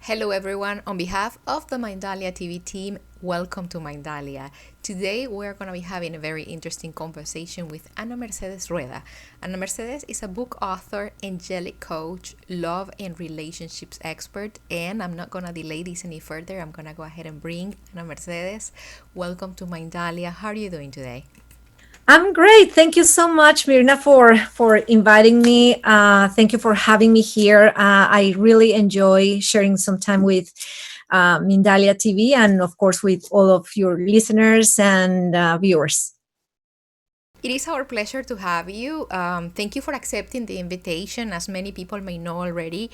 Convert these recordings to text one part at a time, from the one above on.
Hello everyone, on behalf of the Mindalia TV team, welcome to Mindalia. Today we're going to be having a very interesting conversation with Mercedes Rueda. Mercedes is a book author, angelic coach, love and relationships expert, and I'm not going to delay this any further. I'm going to go ahead and bring Mercedes. Welcome to Mindalia. How are you doing today? I'm great. Thank you so much, Mirna, for inviting me. Thank you for having me here. I really enjoy sharing some time with Mindalia TV and, of course, with all of your listeners and viewers. It is our pleasure to have you. Thank you for accepting the invitation. As many people may know already,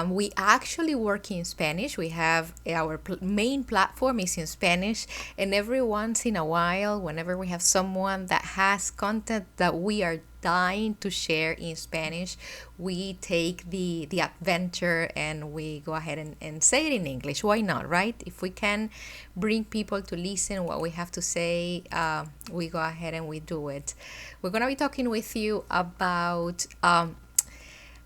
we actually work in Spanish. We have our main platform is in Spanish, and every once in a while, whenever we have someone that has content that we are dying to share in Spanish, we take the adventure and we go ahead and say it in English. Why not, right? If we can bring people to listen what we have to say, we go ahead and we do it. We're going to be talking with you about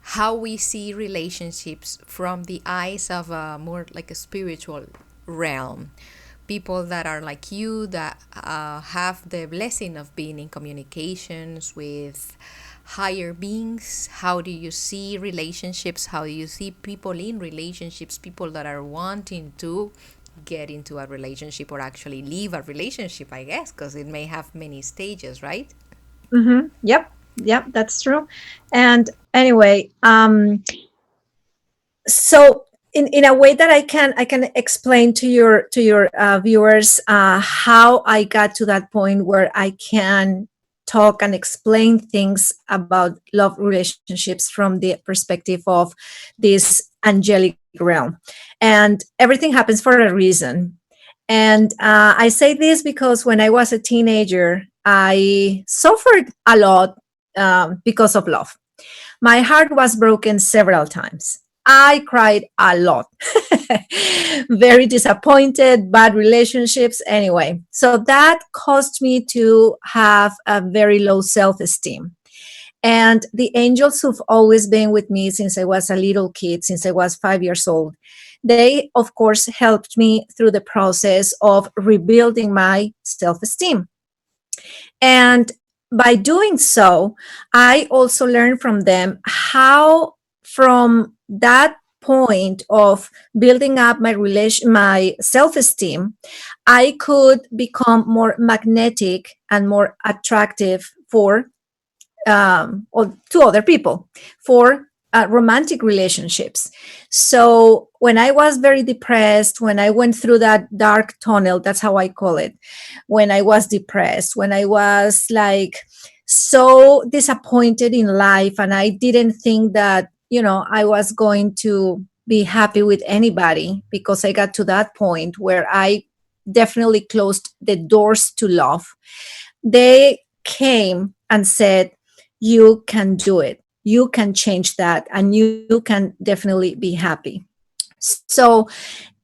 how we see relationships from the eyes of a more like a spiritual realm. People that are like you, that have the blessing of being in communications with higher beings. How do you see relationships? How do you see people in relationships? People that are wanting to get into a relationship or actually leave a relationship, I guess, because it may have many stages, right? Mm-hmm. Yep, that's true. And anyway, so in a way that I can explain to your viewers how I got to that point where I can talk and explain things about love relationships from the perspective of this angelic realm. And everything happens for a reason. And I say this because when I was a teenager, I suffered a lot because of love. My heart was broken several times. I cried a lot. Very disappointed, bad relationships. Anyway, so that caused me to have a very low self esteem. And the angels who've always been with me since I was a little kid, since I was 5 years old, they, of course, helped me through the process of rebuilding my self esteem. And by doing so, I also learned from them how, from that point of building up my self-esteem, I could become more magnetic and more attractive for or to other people, for romantic relationships. So when I was very depressed, when I went through that dark tunnel, that's how I call it, when I was depressed, when I was like so disappointed in life, and I didn't think that, I was going to be happy with anybody, because I got to that point where I definitely closed the doors to love. They came and said, you can do it. You can change that, and you can definitely be happy. So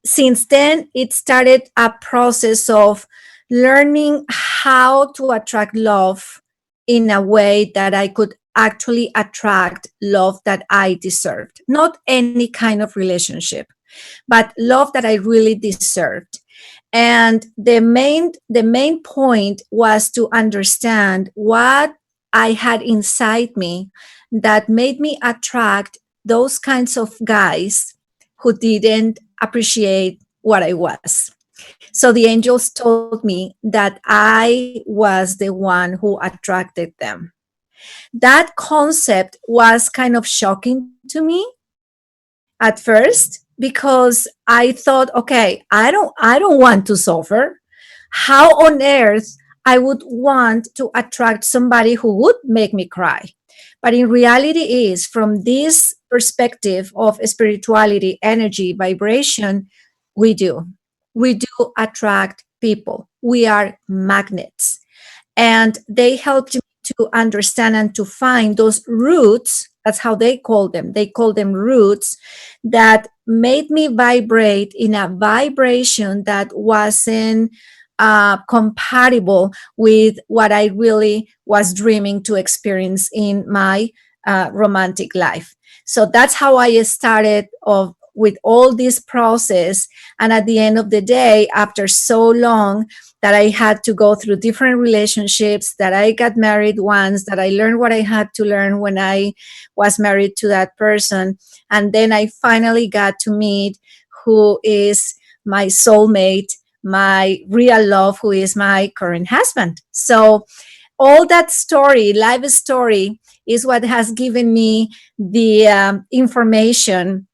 since then, it started a process of learning how to attract love in a way that I could actually attract love that I deserved. Not any kind of relationship, but love that I really deserved. And the main point was to understand what I had inside me that made me attract those kinds of guys who didn't appreciate what I was. So the angels told me that I was the one who attracted them. That concept was kind of shocking to me at first, because I thought, okay, I don't want to suffer. How on earth I would want to attract somebody who would make me cry? But in reality is, from this perspective of spirituality, energy, vibration, we do. We do attract people. We are magnets. And they helped me to understand and to find those roots. That's how they call them. They call them roots, that made me vibrate in a vibration that wasn't compatible with what I really was dreaming to experience in my romantic life. So that's how I started of with all this process, and at the end of the day, after so long that I had to go through different relationships, that I got married once, that I learned what I had to learn when I was married to that person, and then I finally got to meet who is my soulmate, my real love, who is my current husband. So all that story, life story, is what has given me the information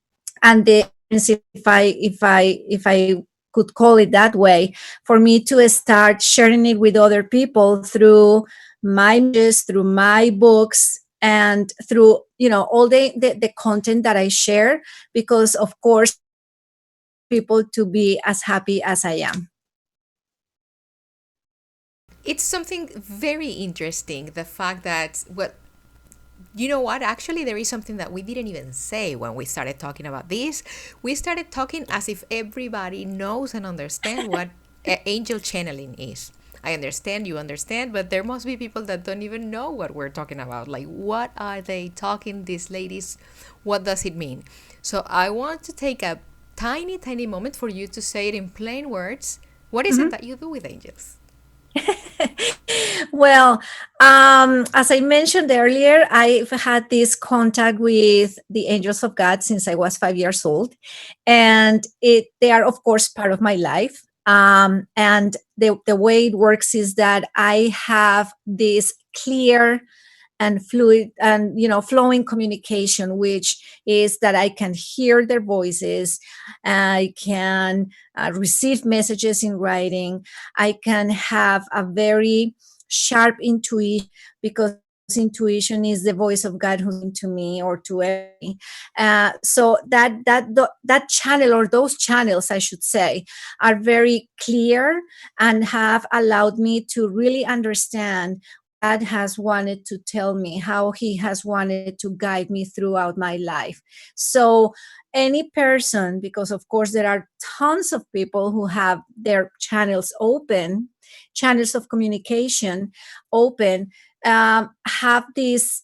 and the, if I could call it that way, for me to start sharing it with other people through my images, through my books, and through all the content that I share, because of course people to be as happy as I am. It's something very interesting, the fact that, well, you know what? Actually, there is something that we didn't even say when we started talking about this. We started talking as if everybody knows and understands what angel channeling is. I understand, you understand, but there must be people that don't even know what we're talking about. Like, what are they talking, these ladies? What does it mean? So I want to take a tiny, tiny moment for you to say it in plain words. What is it that you do with angels? Well, as I mentioned earlier, I've had this contact with the angels of God since I was 5 years old, and they are, of course, part of my life. And the way it works is that I have this clear and fluid and flowing communication, which is that I can hear their voices, I can receive messages in writing, I can have a very sharp intuition, because intuition is the voice of God who's into me or to every. So that channel, or those channels, I should say, are very clear and have allowed me to really understand God has wanted to tell me, how he has wanted to guide me throughout my life. So any person, because of course there are tons of people who have their channels open, channels of communication open, have this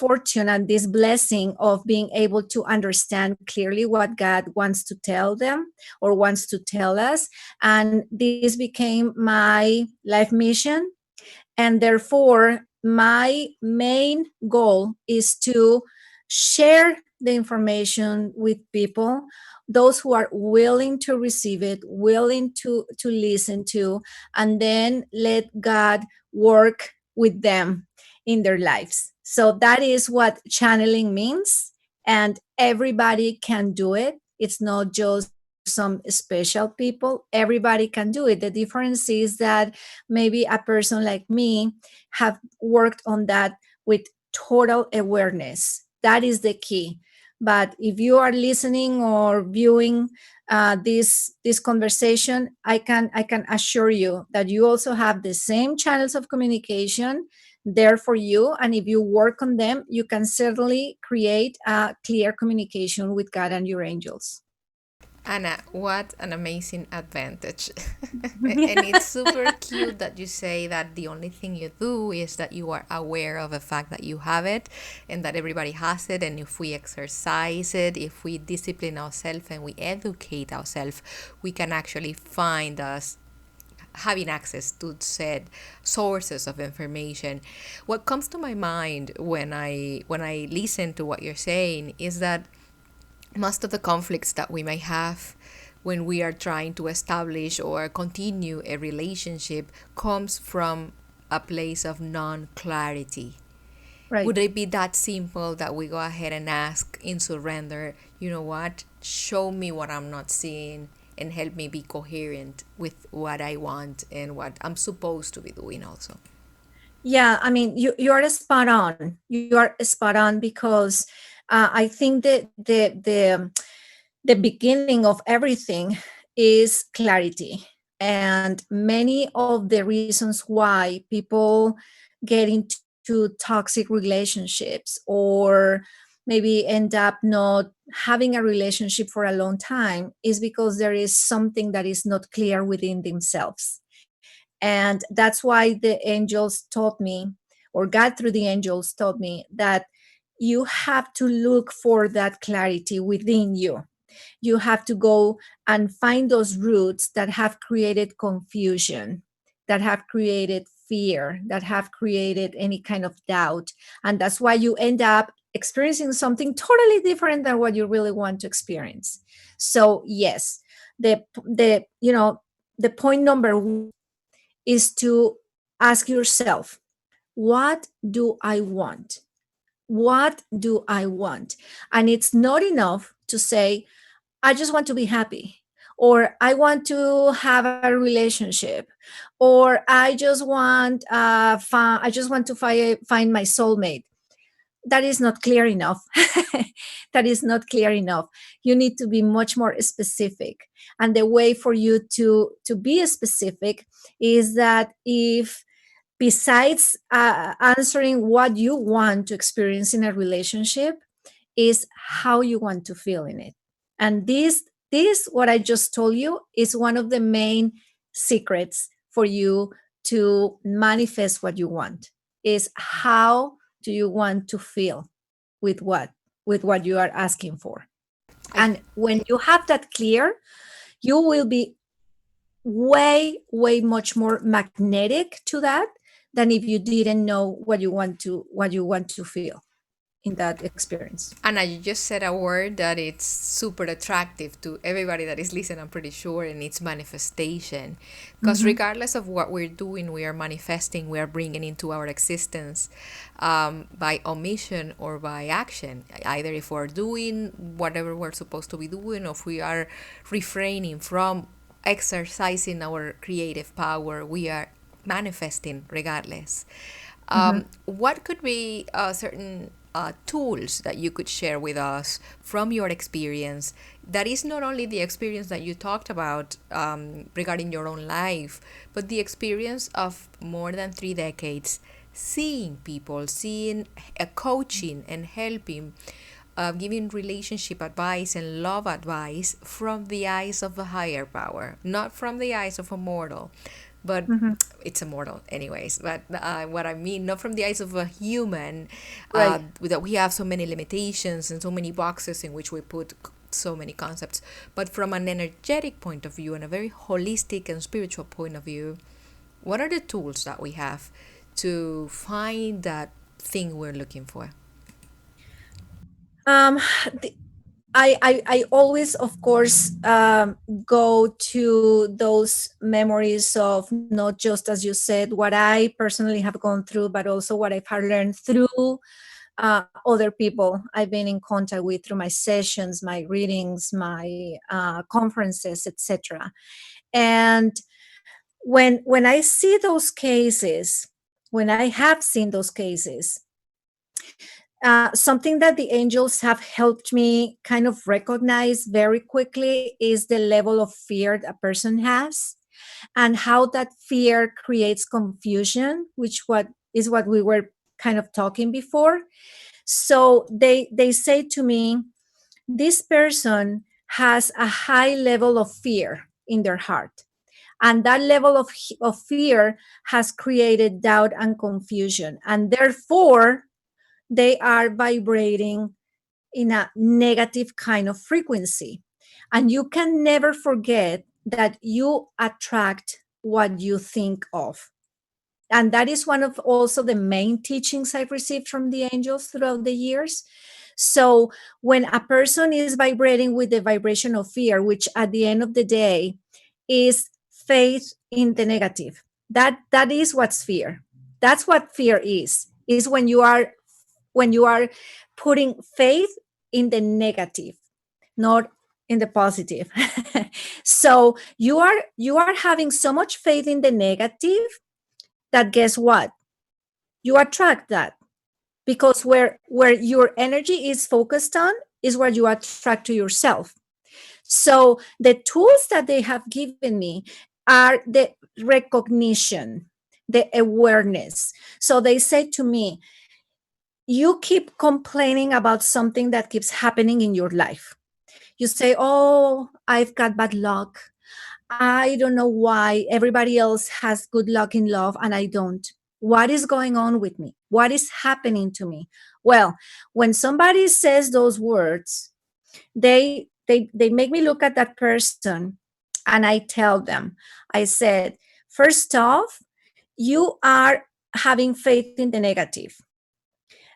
fortune and this blessing of being able to understand clearly what God wants to tell them or wants to tell us. And this became my life mission, and therefore my main goal is to share the information with people, those who are willing to receive it, willing to listen to, and then let God work with them in their lives. So that is what channeling means, and everybody can do it. It's not just some special people. Everybody can do it. The difference is that maybe a person like me have worked on that with total awareness. That is the key. But if you are listening or viewing this conversation, I can assure you that you also have the same channels of communication there for you, and if you work on them, you can certainly create a clear communication with God and your angels. Anna, what an amazing advantage. And it's super cute that you say that the only thing you do is that you are aware of the fact that you have it and that everybody has it. And if we exercise it, if we discipline ourselves and we educate ourselves, we can actually find us having access to said sources of information. What comes to my mind when I listen to what you're saying is that most of the conflicts that we may have when we are trying to establish or continue a relationship comes from a place of non-clarity. Right. Would it be that simple that we go ahead and ask in surrender, you know what, show me what I'm not seeing and help me be coherent with what I want and what I'm supposed to be doing also? Yeah, I mean, you are spot on. You are spot on, because I think that the beginning of everything is clarity, and many of the reasons why people get into toxic relationships, or maybe end up not having a relationship for a long time, is because there is something that is not clear within themselves. And that's why the angels taught me, or God through the angels taught me, that you have to look for that clarity within you. You have to go and find those roots that have created confusion, that have created fear, that have created any kind of doubt. And that's why you end up experiencing something totally different than what you really want to experience. So yes, the point number one is to ask yourself, what do I want? What do I want? And it's not enough to say, I just want to be happy, or I want to have a relationship, or I just want I just want to find my soulmate. That is not clear enough. That is not clear enough. You need to be much more specific. And the way for you to be specific is that, if besides answering what you want to experience in a relationship, is how you want to feel in it. And this what I just told you is one of the main secrets for you to manifest what you want, is how do you want to feel with what you are asking for. And when you have that clear, you will be way much more magnetic to that than if you didn't know what you want to feel in that experience. Anna, you just said a word that it's super attractive to everybody that is listening, I'm pretty sure, and it's manifestation. Because regardless of what we're doing, we are manifesting, we are bringing into our existence by omission or by action. Either if we're doing whatever we're supposed to be doing, or if we are refraining from exercising our creative power, we are manifesting regardless. What could be certain tools that you could share with us from your experience, that is not only the experience that you talked about regarding your own life, but the experience of more than 3 decades seeing people, seeing coaching and helping, giving relationship advice and love advice from the eyes of a higher power, not from the eyes of a mortal, but it's immortal anyways. But what I mean, not from the eyes of a human, Right. that we have so many limitations and so many boxes in which we put so many concepts, but from an energetic point of view and a very holistic and spiritual point of view. What are the tools that we have to find that thing we're looking for? Um, the, I always, of course, go to those memories of not just, as you said, what I personally have gone through, but also what I've learned through other people I've been in contact with through my sessions, my readings, my conferences, etc. And when I see those cases, when I have seen those cases, something that the angels have helped me kind of recognize very quickly is the level of fear a person has, and how that fear creates confusion, which what we were kind of talking before. So they say to me, this person has a high level of fear in their heart, and that level of fear has created doubt and confusion, and therefore they are vibrating in a negative kind of frequency. And you can never forget that you attract what you think of. And that is one of also the main teachings I've received from the angels throughout the years. So when a person is vibrating with the vibration of fear, which at the end of the day is faith in the negative, that is what's fear. That's what fear is when you are putting faith in the negative, not in the positive. So you are having so much faith in the negative that, guess what, you attract that, because where your energy is focused on is where you attract to yourself. So the tools that they have given me are the recognition, the awareness. So they say to me, you keep complaining about something that keeps happening in your life. You say, oh, I've got bad luck. I don't know why everybody else has good luck in love and I don't. What is going on with me? What is happening to me? Well, when somebody says those words, they they make me look at that person, and I tell them, I said, first off, you are having faith in the negative.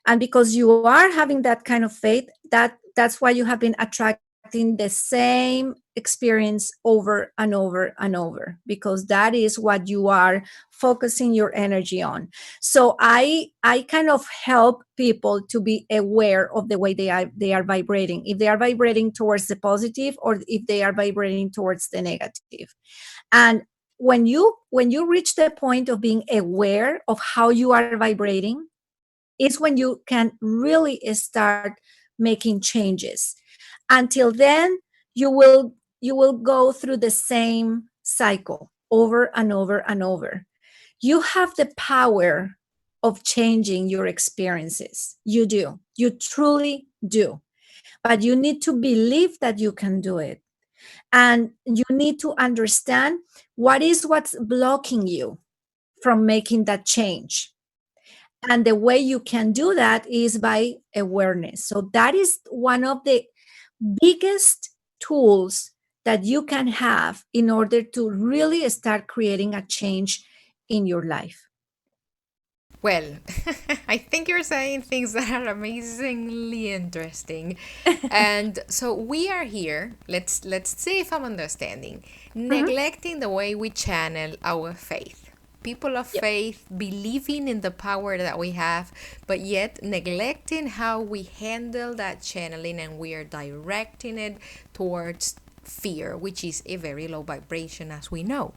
And because you are having that kind of faith, that's why you have been attracting the same experience over and over and over, because that is what you are focusing your energy on. So I kind of help people to be aware of the way they are vibrating, if they are vibrating towards the positive or if they are vibrating towards the negative. And when you reach the point of being aware of how you are vibrating, is when you can really start making changes. Until then, you will go through the same cycle over and over and over. You have the power of changing your experiences. You do. You truly do. But you need to believe that you can do it. And you need to understand what's blocking you from making that change. And the way you can do that is by awareness. So that is one of the biggest tools that you can have in order to really start creating a change in your life. Well, I think you're saying things that are amazingly interesting. And so we are here, let's see if I'm understanding, neglecting the way we channel our faith. People of Yep. faith believing in the power that we have, but yet neglecting how we handle that channeling, and we are directing it towards fear, which is a very low vibration, as we know.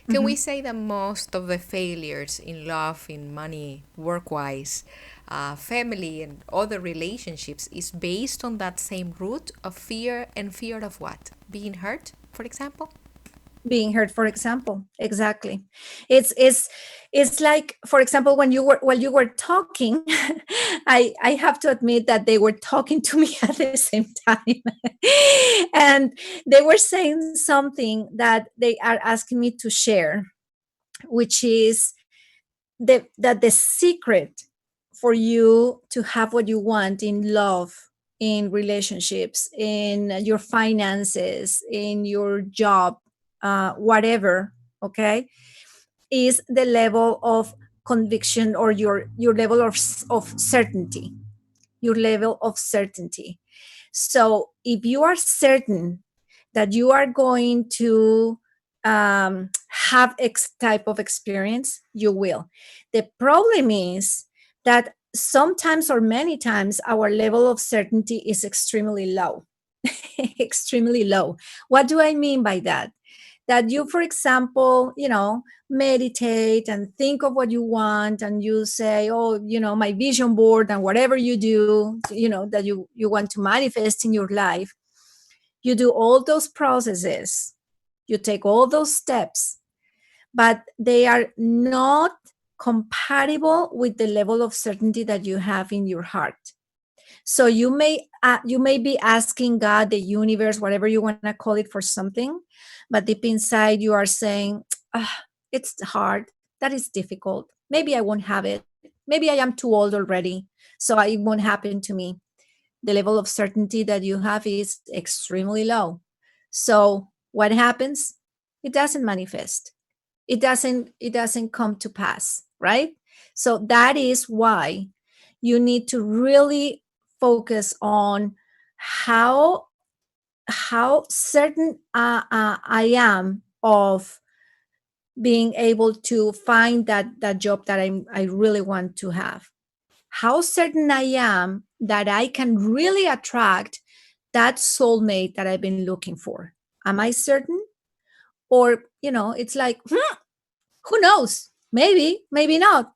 Can we say that most of the failures in love, in money, work-wise, family, and other relationships is based on that same root of fear, and fear of what? Being hurt, for example? Being heard, for example. Exactly. It's like, for example, when you were talking, I have to admit that they were talking to me at the same time. And they were saying something that they are asking me to share, which is that the secret for you to have what you want in love, in relationships, in your finances, in your job, whatever, okay, is the level of conviction, or your level of certainty, your level of certainty. So if you are certain that you are going to have X type of experience, you will. The problem is that sometimes, or many times, our level of certainty is extremely low. Extremely low. What do I mean by that? That you, for example, meditate and think of what you want, and you say, oh, my vision board, and whatever you do, that you want to manifest in your life. You do all those processes, you take all those steps, but they are not compatible with the level of certainty that you have in your heart. So you may be asking God, the universe, whatever you want to call it, for something, but deep inside you are saying, it's hard, that is difficult, maybe I won't have it, maybe I am too old already, so it won't happen to me. The level of certainty that you have is extremely low. So what happens? It doesn't manifest. It doesn't come to pass, right? So that is why you need to really focus on how certain I am of being able to find that job that I really want to have. How certain I am that I can really attract that soulmate that I've been looking for. Am I certain? Or, it's like, who knows? Maybe, maybe not.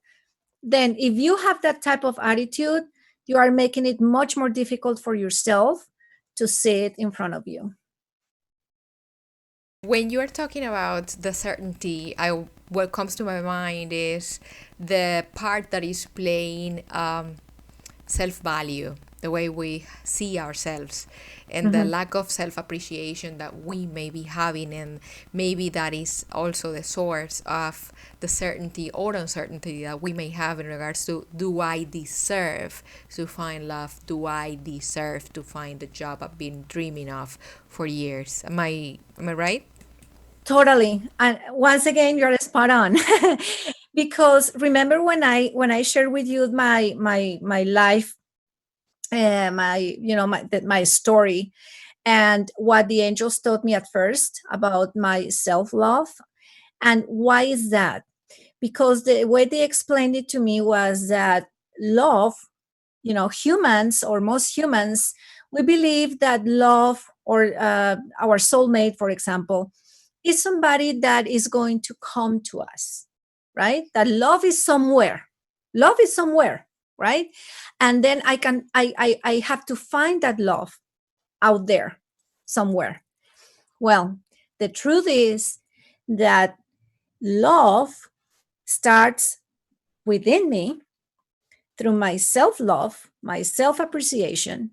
Then if you have that type of attitude, you are making it much more difficult for yourself to see it in front of you. When you're talking about the certainty, what comes to my mind is the part that is playing self-value, the way we see ourselves, and the lack of self-appreciation that we may be having, and maybe that is also the source of the certainty or uncertainty that we may have in regards to, do I deserve to find love? Do I deserve to find the job I've been dreaming of for years? Am I right? Totally. And once again, you're spot on. Because remember when I shared with you my life, my story, and what the angels taught me at first about my self-love. And why is that? Because the way they explained it to me was that love, humans, or most humans, we believe that love, or our soulmate, for example, is somebody that is going to come to us, right? That love is somewhere. Love is somewhere, right? And then I have to find that love out there somewhere. Well, the truth is that love starts within me through my self-love, my self-appreciation,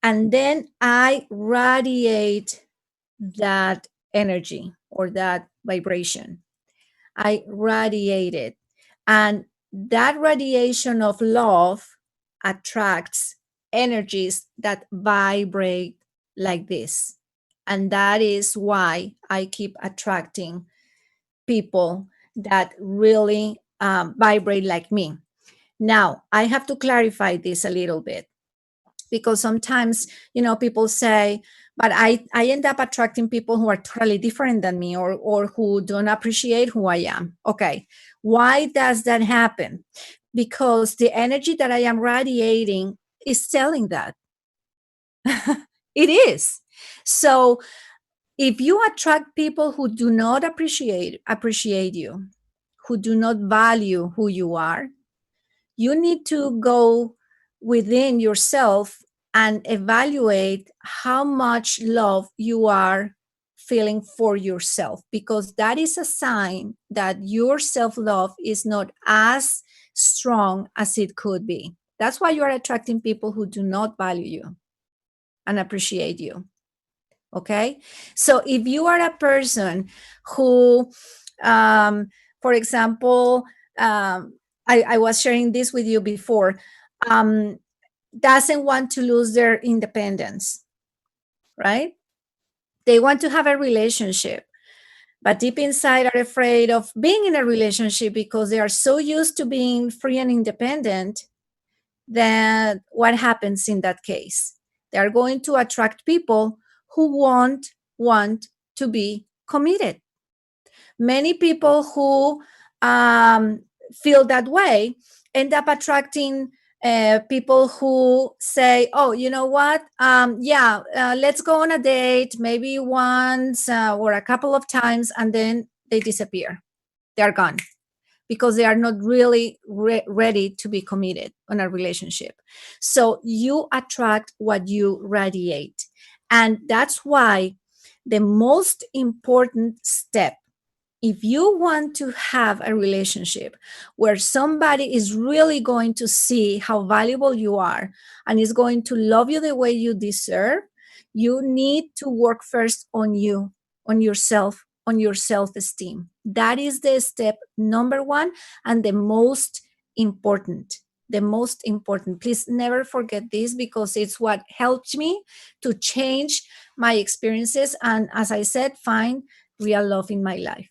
and then I radiate that energy or that vibration. I radiate it. And that radiation of love attracts energies that vibrate like this. And that is why I keep attracting people that really vibrate like me. Now, I have to clarify this a little bit, because sometimes, people say, but I end up attracting people who are totally different than me, or who don't appreciate who I am. Okay. Why does that happen? Because the energy that I am radiating is telling that. It is. So if you attract people who do not appreciate you, who do not value who you are, you need to go within yourself and evaluate how much love you are feeling for yourself, because that is a sign that your self-love is not as strong as it could be. That's why you are attracting people who do not value you and appreciate you. Okay? So if you are a person who, for example, I was sharing this with you before, doesn't want to lose their independence, right? They want to have a relationship, but deep inside are afraid of being in a relationship because they are so used to being free and independent. Then what happens in that case? They are going to attract people who won't want to be committed. Many people who feel that way end up attracting people who say, oh, you know what? Let's go on a date, maybe once or a couple of times, and then they disappear. They're gone because they are not really ready to be committed on a relationship. So you attract what you radiate. And that's why the most important step, if you want to have a relationship where somebody is really going to see how valuable you are and is going to love you the way you deserve, you need to work first on you, on yourself, on your self-esteem. That is the step number one and the most important. The most important. Please never forget this, because it's what helped me to change my experiences and, as I said, find real love in my life.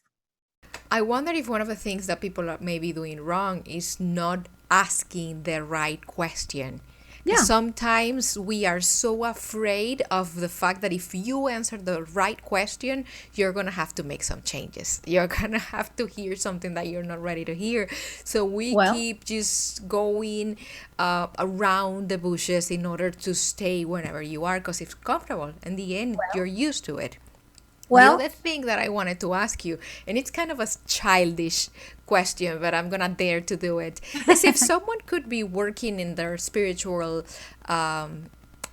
I wonder if one of the things that people are maybe doing wrong is not asking the right question. Yeah. Sometimes we are so afraid of the fact that if you answer the right question, you're going to have to make some changes. You're going to have to hear something that you're not ready to hear. So we keep just going around the bushes in order to stay wherever you are because it's comfortable. In the end, you're used to it. The other thing that I wanted to ask you, and it's kind of a childish question, but I'm going to dare to do it, is if someone could be working in their spiritual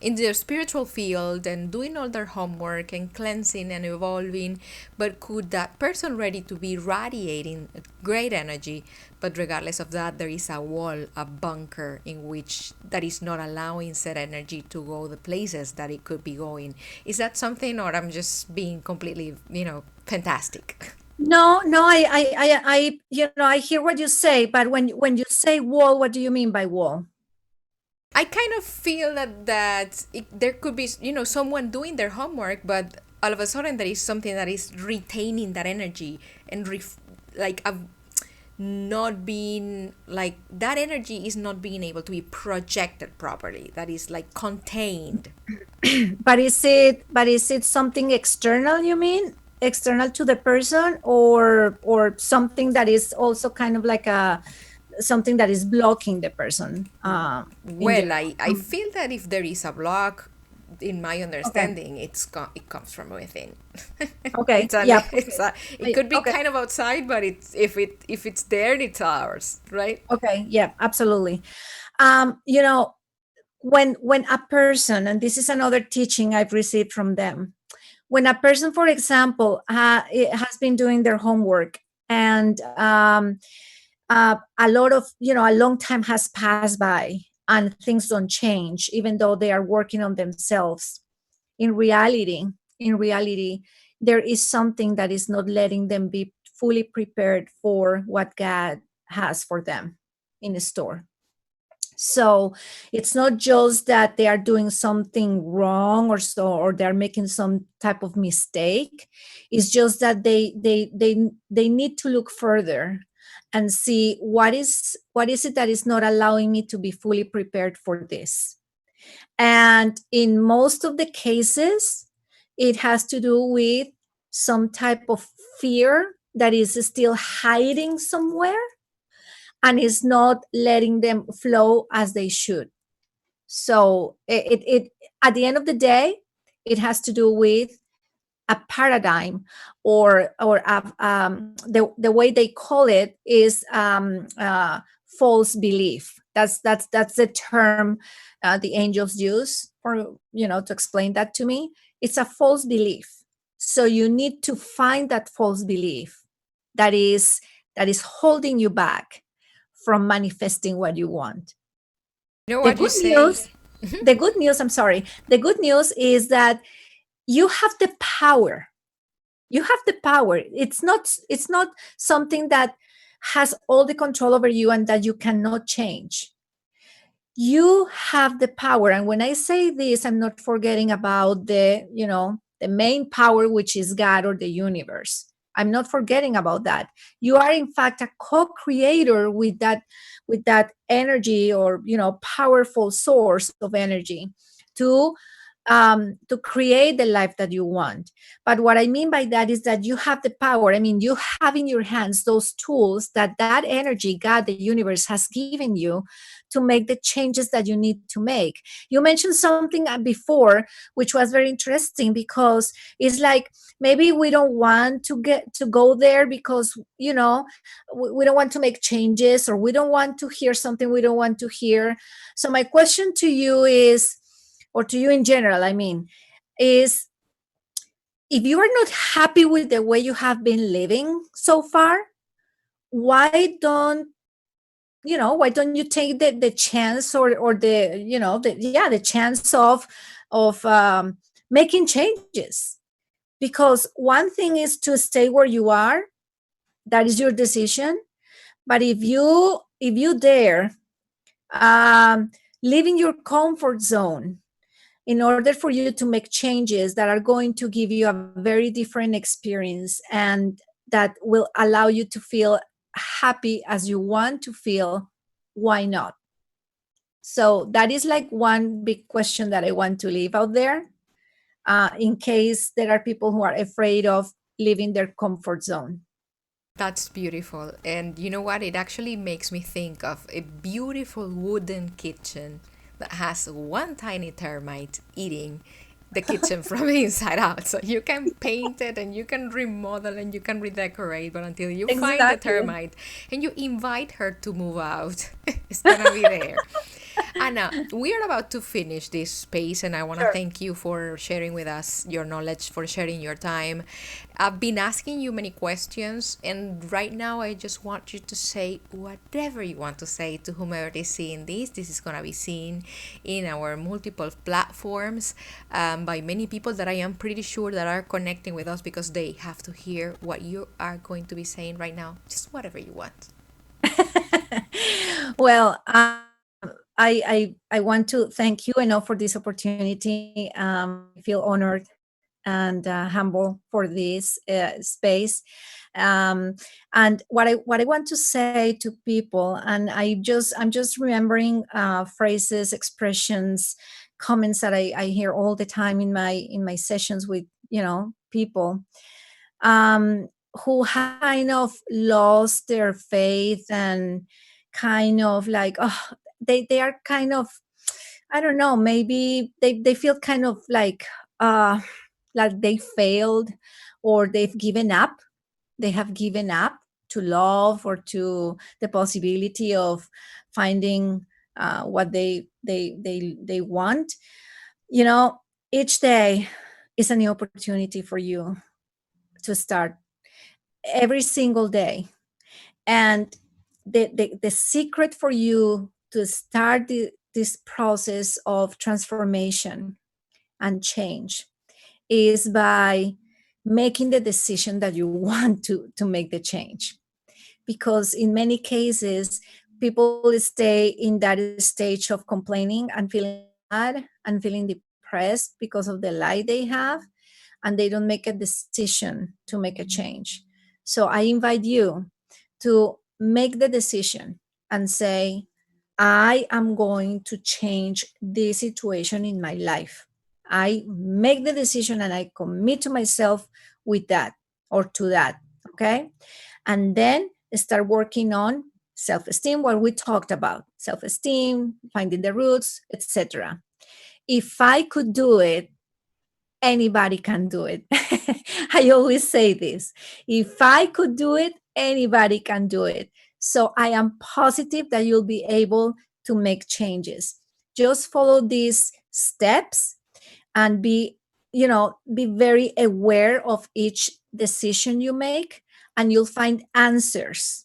in their spiritual field and doing all their homework and cleansing and evolving, but could that person ready to be radiating great energy, but regardless of that, there is a wall, a bunker in which that is not allowing said energy to go the places that it could be going. Is that something, or I'm just being completely, fantastic? No, no, I hear what you say, but when you say wall, what do you mean by wall? I kind of feel there could be, someone doing their homework, but all of a sudden there is something that is retaining that energy and like a, not being like that energy is not being able to be projected properly. That is like contained. But is it something external, you mean? External to the person, or something that is also kind of like a something that is blocking the person in Well, general? I feel that if there is a block, in my Okay. understanding, it comes from within. Okay. it's a Yeah. it's a it could be Okay. kind of outside, but it's if it's there, it's ours, right? Okay. Yeah, absolutely. You know, when a person, and this is another teaching I've received from them, when a person, for example, has been doing their homework, and a lot of, a long time has passed by and things don't change, even though they are working on themselves. In reality, in reality, there is something that is not letting them be fully prepared for what God has for them in the store. So it's not just that they are doing something wrong, or they're making some type of mistake. It's just that they need to look further and see what is it that is not allowing me to be fully prepared for this. And in most of the cases, it has to do with some type of fear that is still hiding somewhere and is not letting them flow as they should. So it at the end of the day, it has to do with a paradigm, the way they call it is false belief. That's the term the angels use for, to explain that to me. It's a false belief. So you need to find that false belief that is holding you back from manifesting what you want. You know The what you good say? news, the good news, I'm sorry. The good news is that you have the power. You have the power. It's not something that has all the control over you and that you cannot change. You have the power. And when I say this, I'm not forgetting about the main power, which is God or the universe. I'm not forgetting about that. You are in fact a co-creator with that energy, or powerful source of energy to to create the life that you want. But what I mean by that is that you have the power. I mean, you have in your hands those tools that energy, God, the universe, has given you to make the changes that you need to make. You mentioned something before, which was very interesting, because it's like maybe we don't want to get to go there because we don't want to make changes, or we don't want to hear something we don't want to hear. So my question to you is, or to you in general, I mean, is, if you are not happy with the way you have been living so far, why don't why don't you take the chance, or the chance of making changes? Because one thing is to stay where you are, that is your decision. But if you dare live in your comfort zone in order for you to make changes that are going to give you a very different experience, and that will allow you to feel happy as you want to feel, why not? So that is like one big question that I want to leave out there, in case there are people who are afraid of leaving their comfort zone. That's beautiful. And you know what? It actually makes me think of a beautiful wooden kitchen that has one tiny termite eating the kitchen from the inside out. So you can paint it and you can remodel and you can redecorate, but until you find the Exactly. termite and you invite her to move out, it's gonna be there. Anna, we are about to finish this space, and I want to Sure. thank you for sharing with us your knowledge, for sharing your time. I've been asking you many questions, and right now I just want you to say whatever you want to say to whomever is seeing this. This is going to be seen in our multiple platforms by many people that I am pretty sure that are connecting with us because they have to hear what you are going to be saying right now. Just whatever you want. Well, I want to thank you enough for this opportunity. I feel honored and humble for this space. Um, and what I want to say to people, and I'm just remembering phrases, expressions, comments that I hear all the time in my sessions with people um, who have kind of lost their faith and kind of like, oh, they are kind of, I don't know, maybe they feel kind of uh like they failed or they've given up. They have given up to love or to the possibility of finding what they want. You know, each day is a new opportunity for you to start every single day. And the secret for you to start this process of transformation and change is by making the decision that you want to make the change. Because in many cases, people stay in that stage of complaining and feeling bad and feeling depressed because of the life they have, and they don't make a decision to make a change. So I invite you to make the decision and say, I am going to change this situation in my life. I make the decision and I commit to myself with that or to that. Okay. And then start working on self-esteem, what we talked about, self-esteem, finding the roots, etc. If I could do it, anybody can do it. I always say this. If I could do it, anybody can do it. So I am positive that you'll be able to make changes. Just follow these steps and be very aware of each decision you make, and you'll find answers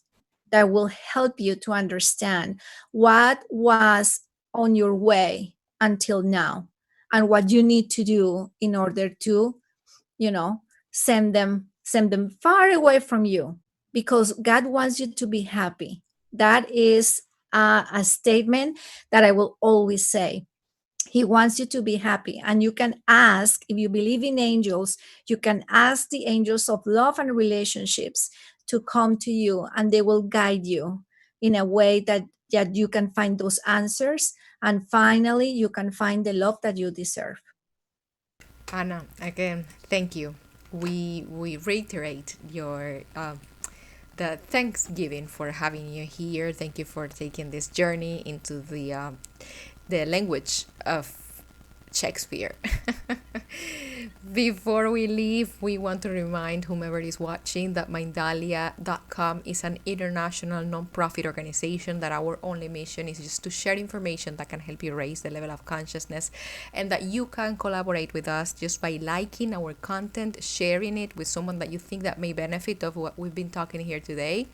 that will help you to understand what was on your way until now and what you need to do in order to you know send them far away from you, because God wants you to be happy. That is a statement that I will always say. He wants you to be happy. And you can ask, if you believe in angels, you can ask the angels of love and relationships to come to you, and they will guide you in a way that you can find those answers. And finally, you can find the love that you deserve. Anna, again, thank you. We reiterate your the thanksgiving for having you here. Thank you for taking this journey into the language of Shakespeare. Before we leave, we want to remind whomever is watching that Mindalia.com is an international non-profit organization, that our only mission is just to share information that can help you raise the level of consciousness, and that you can collaborate with us just by liking our content, sharing it with someone that you think that may benefit of what we've been talking here today.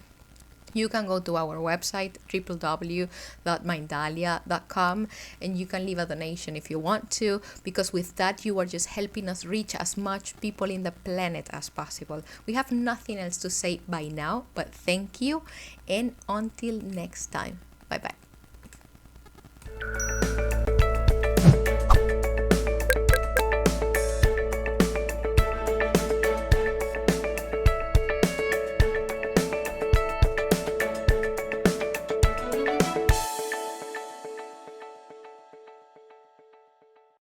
You can go to our website www.mindalia.com, and you can leave a donation if you want to, because with that you are just helping us reach as much people in the planet as possible. We have nothing else to say by now, but thank you, and until next time, bye bye.